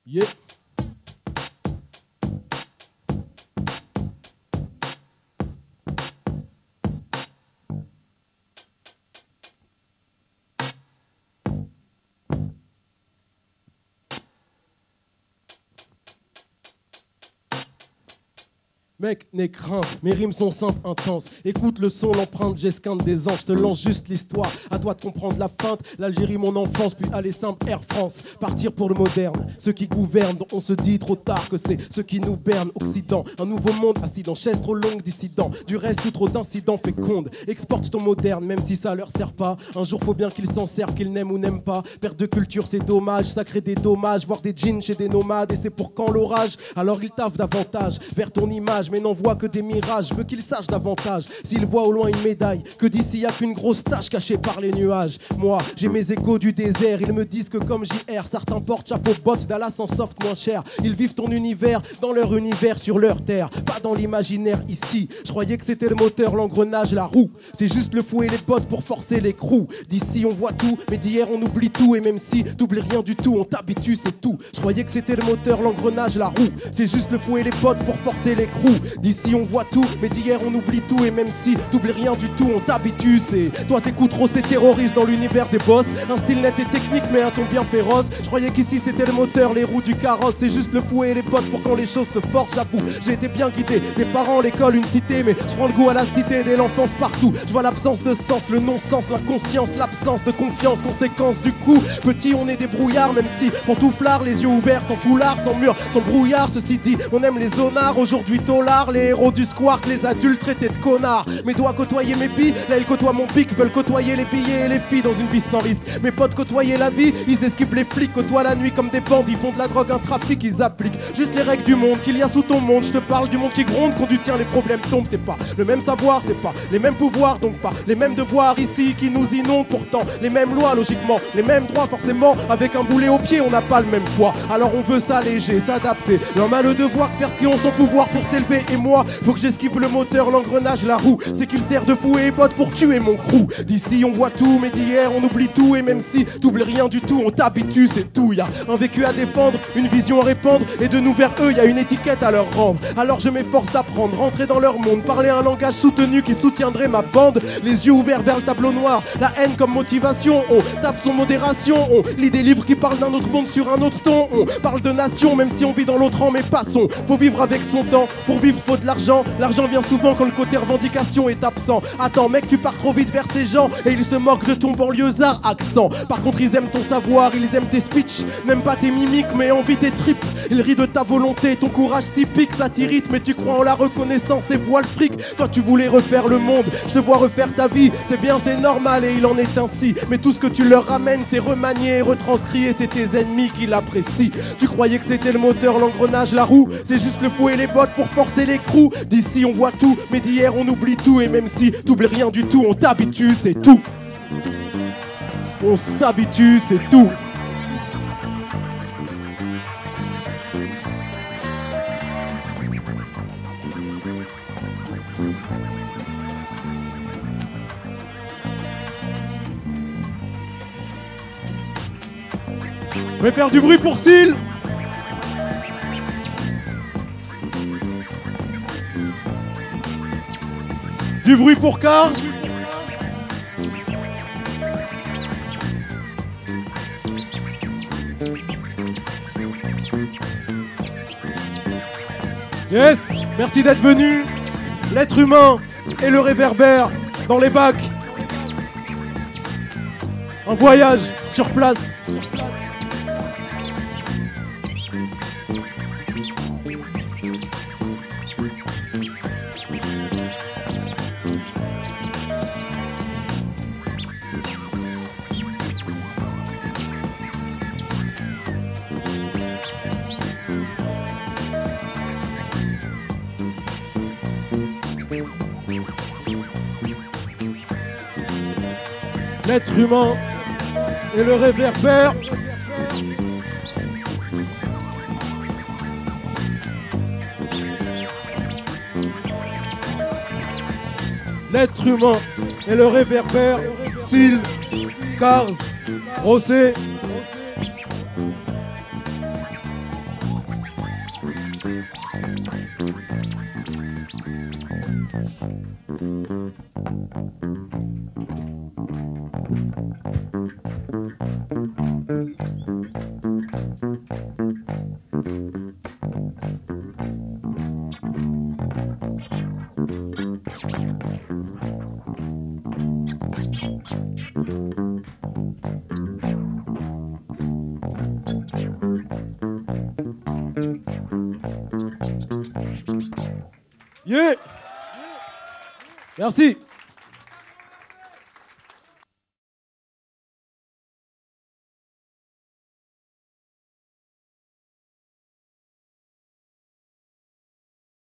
Yeah. Mec, n'aie crainte, mes rimes sont simples, intenses. Écoute le son, l'empreinte, j'esquinte des anges. Je te lance juste l'histoire, à toi de comprendre la feinte. L'Algérie, mon enfance, puis aller simple, Air France. Partir pour le moderne, ceux qui gouvernent, dont on se dit trop tard que c'est ceux qui nous bernent. Occident, un nouveau monde, assis dans chaise trop longue, dissident. Du reste, tout trop d'incidents fécondes. Exporte ton moderne, même si ça leur sert pas. Un jour, faut bien qu'ils s'en servent, qu'ils n'aiment ou n'aiment pas. Perte de culture, c'est dommage, ça crée des dommages. Voir des jeans chez des nomades, et c'est pour quand l'orage. Alors ils taffent davantage vers ton image. Mais n'en voit que des mirages, je veux qu'ils sachent davantage. S'ils voient au loin une médaille, que d'ici y a qu'une grosse tache cachée par les nuages. Moi, j'ai mes échos du désert, ils me disent que comme JR, certains portent chapeau bottes, Dallas en soft moins cher. Ils vivent ton univers, dans leur univers, sur leur terre, pas dans l'imaginaire ici. Je croyais que c'était le moteur, l'engrenage, la roue. C'est juste le fouet et les bottes pour forcer l'écrou. D'ici on voit tout, mais d'hier on oublie tout. Et même si t'oublies rien du tout, on t'habitue, c'est tout. Je croyais que c'était le moteur, l'engrenage, la roue. C'est juste le fouet et les bottes pour forcer l'écrou. D'ici on voit tout, mais d'hier on oublie tout. Et même si t'oublies rien du tout, on t'habitue. C'est toi t'écoutes trop ces terroristes dans l'univers des boss. Un style net et technique mais un ton bien féroce. Je croyais qu'ici c'était le moteur, les roues du carrosse. C'est juste le fouet et les bottes pour quand les choses se forcent. J'avoue, j'ai été bien guidé, des parents, l'école, une cité. Mais je prends le goût à la cité dès l'enfance partout. Je vois l'absence de sens, le non-sens, l'inconscience, l'absence de confiance, conséquence du coup. Petit on est des brouillards, même si pantouflards, les yeux ouverts, sans foulard, sans mur, sans brouillard. Ceci dit, on aime les zonards, aujourd'hui taulards, les héros du squark, les adultes traités de connards. Mes doigts côtoyer mes billes, là ils côtoient mon pic. Veulent côtoyer les billets et les filles dans une vie sans risque. Mes potes côtoyer la vie, ils esquivent les flics. Côtoient la nuit comme des bandits, font de la drogue un trafic. Ils appliquent juste les règles du monde qu'il y a sous ton monde. Je te parle du monde qui gronde, quand du tien les problèmes tombent. C'est pas le même savoir, c'est pas les mêmes pouvoirs, donc pas les mêmes devoirs ici qui nous inondent. Pourtant les mêmes lois, logiquement les mêmes droits. Forcément avec un boulet au pied on n'a pas le même poids. Alors on veut s'alléger, s'adapter. L'homme a le devoir de faire ce qui ont son pouvoir pour s'élever. Et moi, faut que j'esquive le moteur, l'engrenage, la roue. C'est qu'il sert de fouet et botte pour tuer mon crew. D'ici on voit tout, mais d'hier on oublie tout. Et même si t'oublies rien du tout, on t'habitue, c'est tout. Y'a un vécu à défendre, une vision à répandre. Et de nous vers eux, y'a une étiquette à leur rendre. Alors je m'efforce d'apprendre, rentrer dans leur monde. Parler un langage soutenu qui soutiendrait ma bande. Les yeux ouverts vers le tableau noir, la haine comme motivation. On tape son modération, on lit des livres qui parlent d'un autre monde sur un autre ton. On parle de nation, même si on vit dans l'autre rang, mais passons. Faut vivre avec son temps, pour vivre faut de l'argent. L'argent vient souvent quand le côté revendication est absent. Attends mec, tu pars trop vite vers ces gens et ils se moquent de ton banlieusard accent. Par contre ils aiment ton savoir, ils aiment tes speeches. N'aiment pas tes mimiques mais envient tes tripes. Ils rient de ta volonté, ton courage typique. Ça t'irrite mais tu crois en la reconnaissance et vois le fric. Toi tu voulais refaire le monde, je te vois refaire ta vie. C'est bien, c'est normal et il en est ainsi. Mais tout ce que tu leur ramènes c'est remanié, retranscrit. Et c'est tes ennemis qui l'apprécient. Tu croyais que c'était le moteur, l'engrenage, la roue. C'est juste le fouet et les bottes pour forcer l'écrou. D'ici on voit tout, mais d'hier on oublie tout. Et même si t'oublies rien du tout, on t'habitue, c'est tout. On s'habitue, c'est tout. Je vais faire du bruit pour Syl. Du bruit pour Cars. Yes, merci d'être venu. L'être humain et le réverbère dans les bacs. Un voyage sur place. L'être humain et le réverbère. L'être humain et le réverbère. Syl, Cars, Rosé. Yeah. Merci.